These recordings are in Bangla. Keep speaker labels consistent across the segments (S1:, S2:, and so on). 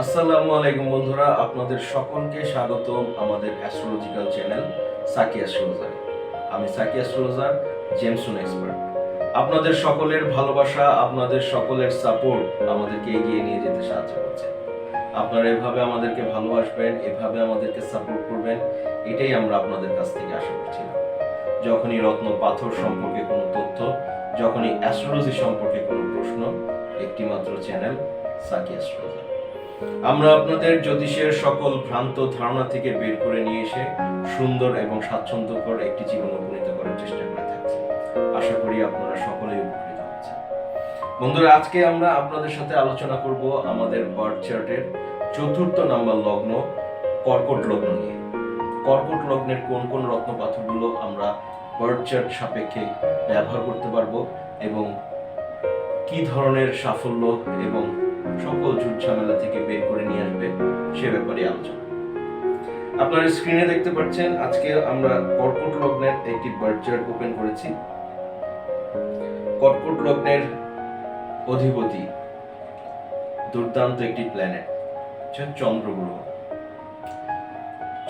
S1: আসসালামু আলাইকুম বন্ধুরা, আপনাদের সকলকে স্বাগতম আমাদের অ্যাস্ট্রোলজিক্যাল চ্যানেল সাকি অ্যাস্ট্রোলজার। আমি সাকি অ্যাস্ট্রোলজার জেমসন এক্সপার্ট। আপনাদের সকলের ভালোবাসা, আপনাদের সকলের সাপোর্ট আমাদেরকে এগিয়ে নিয়ে যেতে সাহায্য করছে। আপনারা এভাবে আমাদেরকে ভালোবাসবেন, এভাবে আমাদেরকে সাপোর্ট করবেন, এটাই আমরা আপনাদের কাছ থেকে আশা করছিলাম। যখনই রত্ন পাথর সম্পর্কে কোনো তথ্য, যখনই অ্যাস্ট্রোলজি সম্পর্কে কোনো প্রশ্ন, একটি মাত্র চ্যানেল সাকি অ্যাস্ট্রোলজার। আমরা আপনাদের জ্যোতিষের সকল ভ্রান্ত ধারণা থেকে বের করে নিয়ে এসে সুন্দর এবং স্বাচ্ছন্দ্যকর একটি জীবন উপনীত করার চেষ্টা করে থাকছি। আশা করি আপনারা সকলেই উপকৃত হচ্ছেন। বন্ধুরা, আজকে আমরা আপনাদের সাথে আলোচনা করব আমাদের বার্থ চার্টের ৪র্থ নাম্বার লগ্ন কর্কট লগ্ন নিয়ে। কর্কট লগ্নের কোন কোন রত্ন পাথরগুলো আমরা বার্থ চার্ট সাপেক্ষে ব্যবহার করতে পারবো এবং কি ধরনের সাফল্য এবং সকল ঝুট ঝামেলা থেকে বের করে নিয়ে আসবে সে ব্যাপারে আলোচনা। আপনারা স্ক্রিনে দেখতে পাচ্ছেন, আজকে আমরা কর্কট লগ্নের একটি বার্থ চার্ট ওপেন করেছি। কর্কট লগ্নের অধিপতি দুর্দান্ত একটি প্ল্যানেট, চন্দ্র গ্রহ।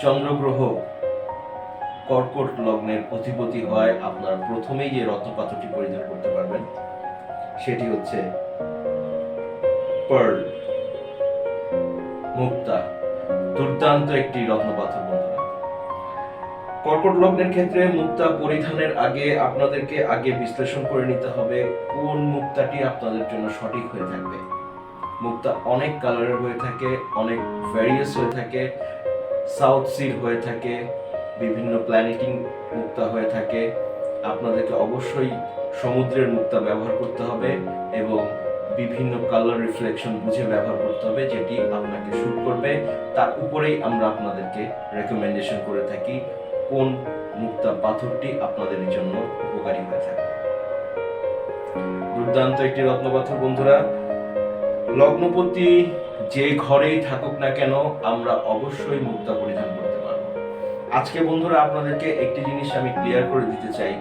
S1: চন্দ্র গ্রহ কর্কট লগ্নের অধিপতি হয় আপনারা প্রথমেই যে রত্নপাথরটি পরিধান করতে পারবেন সেটি হচ্ছে পার্ল, মুক্তা। দুর্দান্ত একটি রত্নপাথর বন্ধুরা। কর্কট লগ্নের ক্ষেত্রে মুক্তা পরিধানের আগে আপনাদেরকে আগে বিশ্লেষণ করে নিতে হবে কোন মুক্তাটি আপনাদের জন্য সঠিক হয়ে থাকবে। মুক্তা অনেক কালারের হয়ে থাকে, অনেক ভ্যারিয়াস হয়ে থাকে, সাউথ সিড হয়ে থাকে, বিভিন্ন প্ল্যানেটিং মুক্তা হয়ে থাকে। আপনাদেরকে অবশ্যই সমুদ্রের মুক্তা ব্যবহার করতে হবে এবং বিভিন্ন কালার রিফ্লেকশন বুঝে ব্যবহার করতে হবে, যেটি আপনাকে শুট করবে। তার উপরেই আমরা আপনাদেরকে রেকমেন্ডেশন করে থাকি কোন মুক্তা পাথরটি আপনাদের জন্য উপকারী হয়ে থাকে। দুর্দান্ত একটি রত্নপাথর বন্ধুরা। লগ্নপতি যে ঘরেই থাকুক না কেন আমরা অবশ্যই মুক্তা পরিধান করতে পারবো। আজকে বন্ধুরা আপনাদেরকে একটি জিনিস আমি ক্লিয়ার করে দিতে চাই,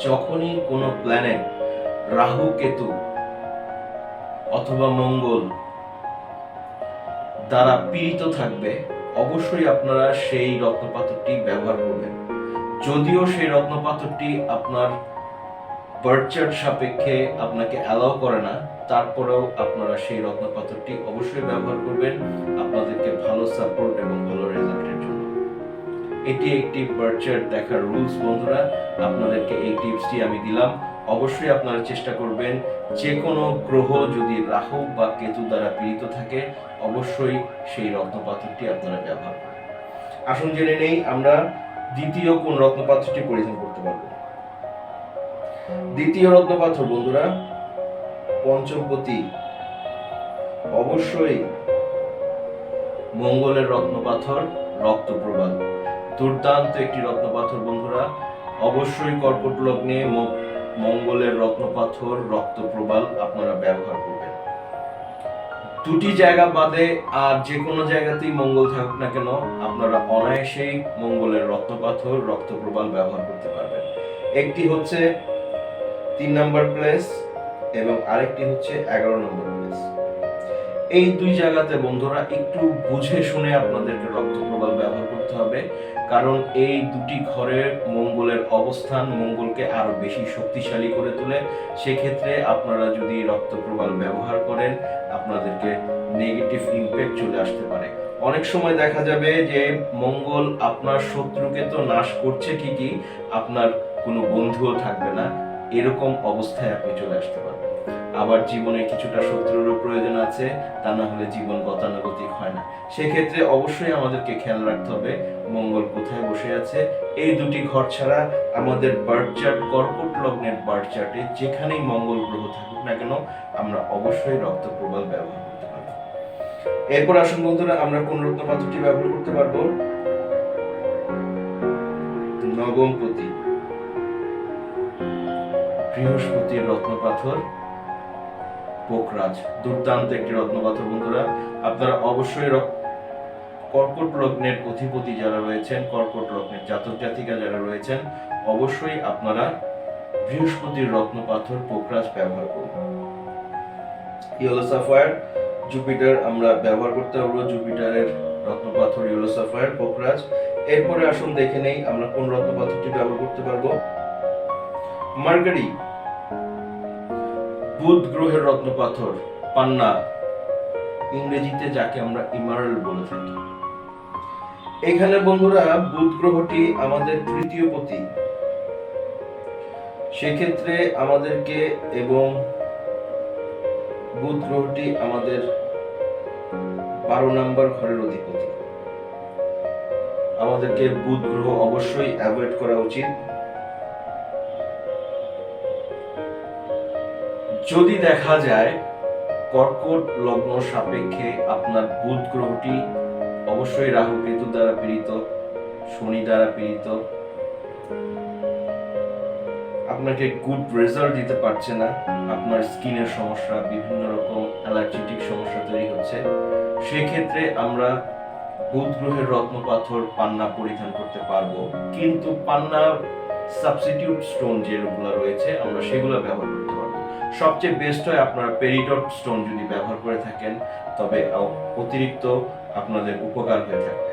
S1: যখনই কোনো প্ল্যানেট রাহু, কেতু অথবা মঙ্গল দ্বারা পীড়িত থাকবে অবশ্যই আপনারা সেই রত্নপাথরটি ব্যবহার করবেন। যদিও সেই রত্নপাথরটি আপনার বার্থ চার্ট সাপেক্ষে আপনাকে অ্যালাউ করে না, তারপরেও আপনারা সেই রত্নপাথরটি অবশ্যই ব্যবহার করবেন আপনাদেরকে ভালো সাপোর্ট এবং ভালো রেজাল্টের জন্য। এটি একটি বার্থ চার্ট দেখার রুলস বন্ধুরা। আপনাদেরকে এই টিপসটি আমি দিলাম। অবশ্যই আপনারা চেষ্টা করবেন যে কোনো গ্রহ যদি রাহু বা কেতু দ্বারা পীড়িত থাকে অবশ্যই সেই রত্নপাথরটি আপনারা ব্যবহার করবেন। আসুন জেনে নেই আমরা দ্বিতীয় কোন রত্নপাথরটি পরিধান করতে পারবো। দ্বিতীয় রত্নপাথর বন্ধুরা পঞ্চমপতি, অবশ্যই মঙ্গলের রত্নপাথর রক্তপ্রবাল। দুর্দান্ত একটি রত্নপাথর বন্ধুরা। অবশ্যই কর্কট লগ্নে মঙ্গলের রত্নপাথর রক্তপ্রবাল আপনারা ব্যবহার করবেন। দুটি জায়গা বাদে আর যে কোনো জায়গাতেই মঙ্গল থাকুক না কেন আপনারা অনায়াসেই মঙ্গলের রত্নপাথর রক্তপ্রবাল ব্যবহার করতে পারবেন। একটি হচ্ছে 3 নম্বর প্লেস এবং আরেকটি হচ্ছে 11 নম্বর প্লেস। এই দুই জায়গাতে বন্ধুরা একটু বুঝে শুনে আপনাদেরকে রক্তপ্রবাল ব্যবহার করতে হবে, কারণ এই দুটি ঘরে মঙ্গলের অবস্থান মঙ্গলকে আরো বেশি শক্তিশালী করে তোলে। সেক্ষেত্রে আপনারা যদি রক্তপ্রবাল ব্যবহার করেন আপনাদেরকে নেগেটিভ ইমপ্যাক্ট চলে আসতে পারে। অনেক সময় দেখা যাবে যে মঙ্গল আপনার শত্রুকে তো নাশ করছে ঠিকই, আপনার কোনো বন্ধুও থাকবে না, এরকম অবস্থায় আপনি চলে আসতে পারবেন। আবার জীবনে কিছুটা শত্রুরও প্রয়োজন আছে, তা না হলে জীবন গতানুগতিক হয় না। সেক্ষেত্রে অবশ্যই আমাদেরকে খেয়াল রাখতে হবে মঙ্গল কোথায় বসে আছে। এই দুটি ঘর ছাড়া আমাদের বার্থ চার্ট, কর্কট লগ্নের বার্থ চার্টে যেখানেই মঙ্গল গ্রহ থাকুক না কেন আমরা অবশ্যই রক্তপ্রবাল ব্যবহার করতে পারবো। এরপর আসুন বন্ধুরা আমরা কোন রত্নপাথরটি ব্যবহার করতে পারবো। নবমপতি, বৃহস্পতির রত্নপাথর পোকরাজ। দুর্দান্ত একটি রত্নপাথর বন্ধুরা। আপনারা অবশ্যই কর্কট লগ্নের অধিপতি যারা রয়েছেন, কর্কট লগ্নের জাতক জাতিকা যারা রয়েছেন অবশ্যই আপনারা বৃহস্পতির রত্ন পাথর পোকরাজ ব্যবহার করব। ইয়েলো সাফায়ার জুপিটার আমরা ব্যবহার করতে পারবো, জুপিটারের রত্ন পাথর ইয়েলো সাফায়ার পোকরাজ। এরপরে আসুন দেখে নেই আমরা কোন রত্ন পাথরটি ব্যবহার করতে পারবো। মার্কারি, বুধ গ্রহের রত্ন পাথর পান্না, ইংরেজিতে যাকে আমরা ইমারাল বলে থাকি। এখানে বন্ধুরা বুধ গ্রহটি আমাদের তৃতীয় পতি, সেক্ষেত্রে আমাদেরকে, এবং বুধ গ্রহটি আমাদের 12 নম্বর ঘরের অধিপতি, আমাদেরকে বুধ গ্রহ অবশ্যই অ্যাভয়েড করা উচিত। যদি দেখা যায় কর্কট লগ্ন সাপেক্ষে আপনার বুধ গ্রহটি অবশ্যই রাহু কেতু দ্বারা পীড়িত, শনি দ্বারা পীড়িত, আপনাকে গুড রেজাল্ট দিতে পারছে না, আপনার স্কিনের সমস্যা, বিভিন্ন রকম অ্যালার্জিটিক সমস্যা তৈরি হচ্ছে, সেক্ষেত্রে আমরা বুধ গ্রহের রত্ন পাথর পান্না পরিধান করতে পারবো। কিন্তু পান্না সাবস্টিটিউট স্টোন যেগুলো রয়েছে আমরা সেগুলো ব্যবহার করতে পারবো। সবচেয়ে বেস্ট হয় আপনারা পেরিডট স্টোন যদি ব্যবহার করে থাকেন, তবে অতিরিক্ত আপনাদের উপকার হয়ে থাকবে।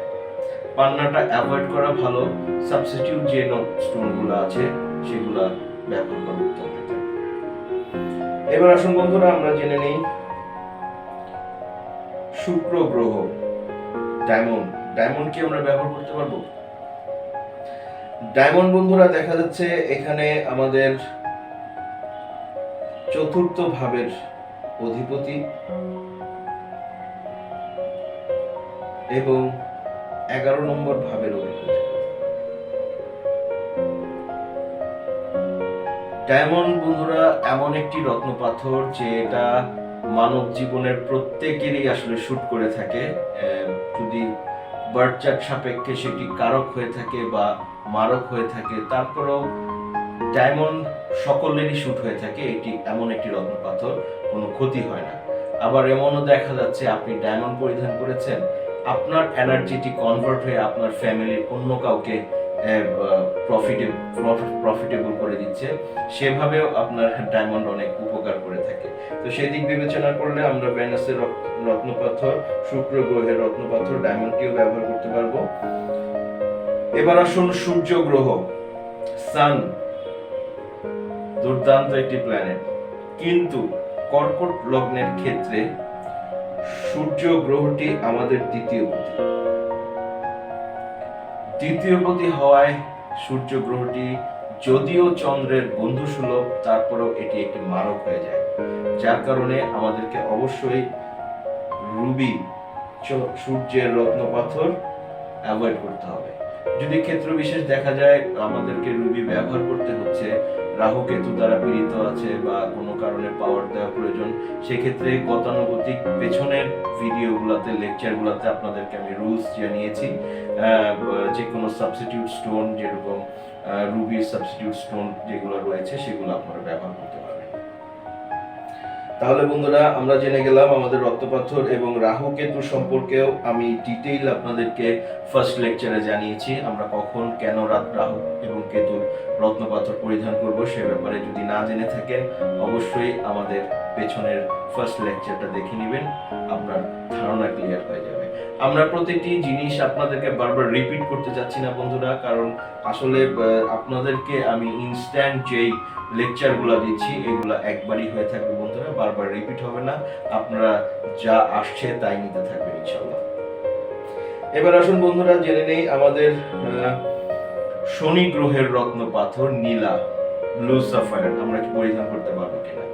S1: পান্নাটা অ্যাভয়েড করা ভালো, সাবস্টিটিউট যে স্টোনগুলো আছে সেগুলা ব্যবহার করা উত্তম হয়ে থাকে। এবার আসুন বন্ধুরা আমরা জেনে নেই শুক্র গ্রহ ডায়মন্ড। ডায়মন্ড কি আমরা ব্যবহার করতে পারবো? ডায়মন্ড বন্ধুরা দেখা যাচ্ছে এখানে আমাদের চতুর্থ ভাবের অধিপতি এবং 11 নম্বর ভাবের অধিপতি। ডায়মন্ড বন্ধুরা এমন একটি রত্ন পাথর যেটা মানব জীবনের প্রত্যেকেরই আসলে শুট করে থাকে। যদি বার্থ চার্ট সাপেক্ষে সেটি কারক হয়ে থাকে বা মারক হয়ে থাকে, তারপরেও ডায়মন্ড সকলেরই শুট হয়ে থাকে। এটি এমন একটি রত্ন পাথর, কোনো ক্ষতি হয় না। আবার এমনও দেখা যাচ্ছে আপনি ডায়মন্ড পরিধান করেছেন, আপনার এনার্জিটি কনভার্ট হয়ে আপনার ফ্যামিলির অন্য কাউকে প্রফিটেবল করে দিচ্ছে, সেভাবেও আপনার ডায়মন্ড অনেক উপকার করে থাকে। তো সেই দিক বিবেচনা করলে আমরা ভেনাসের রত্ন পাথর, শুক্র গ্রহের রত্ন পাথর ডায়মন্ডটিও ব্যবহার করতে পারবো। এবার আসুন সূর্য গ্রহ, সান দুর্দান্ত একটি প্ল্যানেট, কিন্তু কর্কট লগ্নের ক্ষেত্রে সূর্য গ্রহটি আমাদের দ্বিতীয় পতি হওয়ায় সূর্য গ্রহটি যদিও চন্দ্রের বন্ধু সুলভ, তারপরেও এটি একটি মারক হয়ে যায়, যার কারণে আমাদেরকে অবশ্যই রুবি সূর্যের রত্ন পাথর অ্যাভয়েড করতে হবে। যদি ক্ষেত্র বিশেষ দেখা যায় আমাদেরকে রুবি ব্যবহার করতে হচ্ছে, রাহু কেতু দ্বারা পীড়িত আছে বা কোনো কারণে পাওয়ার দেওয়া প্রয়োজন, সেক্ষেত্রে গতানুগতিক পেছনের ভিডিওগুলোতে, লেকচারগুলোতে আপনাদেরকে আমি রুলস জানিয়েছি। যে কোনো সাবস্টিটিউট স্টোন, যেরকম রুবির সাবস্টিটিউট স্টোন যেগুলো রয়েছে সেগুলো আপনারা ব্যবহার করতে পারবেন। তাহলে বন্ধুরা আমরা জেনে গেলাম আমাদের রক্তপাথর এবং রাহু কেতু সম্পর্কেও আমি ডিটেইল আপনাদেরকে ফার্স্ট লেকচারে জানিয়েছি। আমরা কখন কেন রাহু এবং কেতু রত্নপাথর পরিধান করব সে ব্যাপারে যদি না জেনে থাকেন অবশ্যই আমাদের পেছনের ফার্স্ট লেকচারটা দেখে নেবেন, আপনার ধারণা ক্লিয়ার হয়ে যাবে। আমরা প্রতিটি জিনিস আপনাদেরকে বারবার রিপিট করতে যাচ্ছি না বন্ধুরা, কারণ আসলে আপনাদেরকে আমি ইনস্ট্যান্ট যেই লেকচারগুলো দিচ্ছি এগুলো একবারই হয়ে থাকবে বন্ধুরা, বারবার রিপিট হবে না। আপনারা যা আসছে তাই নিতে থাকবেন ইনশাআল্লাহ। এবার আসুন বন্ধুরা জেনে নেই আমাদের শনি গ্রহের রত্ন পাথর নীলা, ব্লু সাফায়ার আমরা কি পরিধান করতে পারবো কিনা।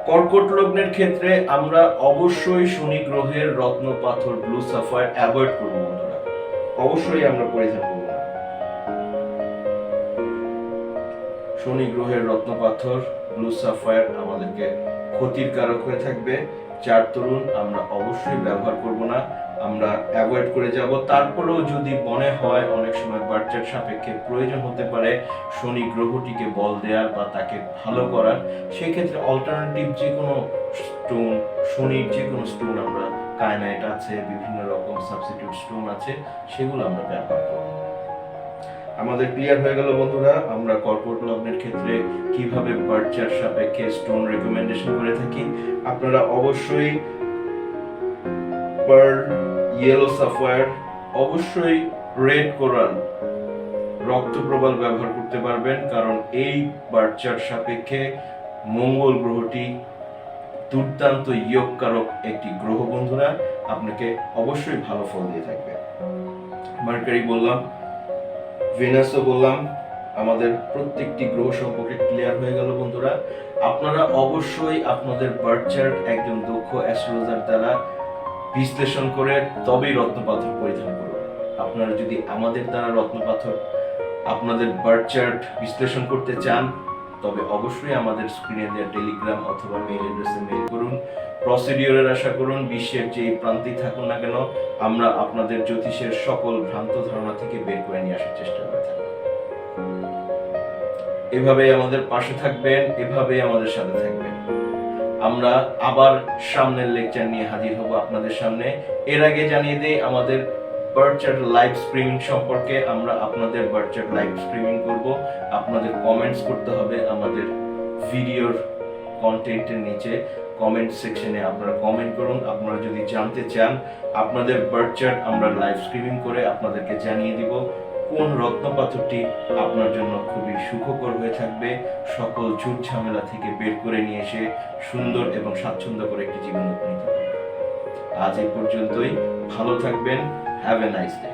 S1: কর্কট লগ্নের ক্ষেত্রে আমরা অবশ্যই শনি গ্রহের রত্ন পাথর ব্লু সাফায়ার অ্যাভয়েড করব বন্ধুরা, অবশ্যই আমরা পরিধান করব না। শনি গ্রহের রত্ন পাথর ব্লু সাফায়ার আমাদেরকে ক্ষতির কারক হয়ে থাকবে, যার দরুন আমরা অবশ্যই ব্যবহার করব না, আমরা অ্যাভয়েড করে যাব। তারপরেও যদি মনে হয় অনেক সময় বার্থচার্ট সাপেক্ষে প্রয়োজন হতে পারে শনি গ্রহটিকে বল দেওয়ার বা তাকে ভালো করার, সেক্ষেত্রে অল্টারনেটিভ যে কোনো স্টোন, শনির যে কোনো স্টোন, আমরা কায়নাইট আছে, বিভিন্ন রকম সাবস্টিটিউট স্টোন আছে, সেগুলো আমরা ব্যবহার করব। আমাদের ক্লিয়ার হয়ে গেল বন্ধুরা, আমরা কর্কট লগ্নের ক্ষেত্রে কিভাবে বার্থ চার্ট সাপেক্ষে স্টোন রেকমেন্ডেশন করে থাকি। আপনারা অবশ্যই পার্ল, ইয়েলো সাফায়ার, অবশ্যই রেড কোরাল, রক্তপ্রবাল ব্যবহার করতে পারবেন, কারণ এই বার্থ চার্ট সাপেক্ষে মঙ্গল গ্রহটি দুর্দান্ত ইয়োগকারক একটি গ্রহ বন্ধুরা, আপনাকে অবশ্যই ভালো ফল দিয়ে থাকবে। মার্কারি বললাম, ভেনাসও বললাম, আমাদের প্রত্যেকটি গ্রহ সম্পর্কে ক্লিয়ার হয়ে গেল বন্ধুরা। আপনারা অবশ্যই আপনাদের বার্থ চার্ট একজন দক্ষ অ্যাস্ট্রোলজার দ্বারা বিশ্লেষণ করে তবেই রত্নপাথর পরিধান করুন। আপনারা যদি আমাদের দ্বারা রত্নপাথর আপনাদের বার্থ চার্ট বিশ্লেষণ করতে চান, তবে অবশ্যই আমাদের স্ক্রিনে দেওয়া টেলিগ্রাম অথবা মেইল অ্যাড্রেসে মেইল করুন। প্রসিডিওরের আশা করুন বিশ্বের যে প্রান্তেই থাকুন না কেন, আমরা আপনাদের জ্যোতিষের সকল ভ্রান্ত ধারণা থেকে বের করে নিয়ে আসার চেষ্টা করে থাকি। এভাবেই আমাদের পাশে থাকবেন, এভাবেই আমাদের সাথে থাকবেন। আমরা আবার সামনের লেকচার নিয়ে হাজির হব আপনাদের সামনে। এর আগে জানিয়ে দেই আমাদের বার্থ চার্ট লাইভ স্ট্রিমিং সম্পর্কে। আমরা আপনাদের বার্থ চার্ট লাইভ স্ট্রিমিং করব। আপনাদের কমেন্টস করতে হবে আমাদের ভিডিওর কন্টেন্টের নিচে কমেন্ট সেকশনে আপনারা কমেন্ট করুন। আপনারা যদি জানতে চান আপনাদের বার্থ চার্ট আমরা লাইভ স্ট্রিমিং করে আপনাদেরকে জানিয়ে দিব কোন রত্নপাথরটি আপনার জন্য খুবই সুখকর হয়ে থাকবে, সকল ঝুট ঝামেলা থেকে বের করে নিয়ে এসে সুন্দর এবং স্বাচ্ছন্দ্য করে একটি জীবন উপনীত করবে। আজ এই পর্যন্তই, ভালো থাকবেন, হ্যাভ এ নাইস ডে।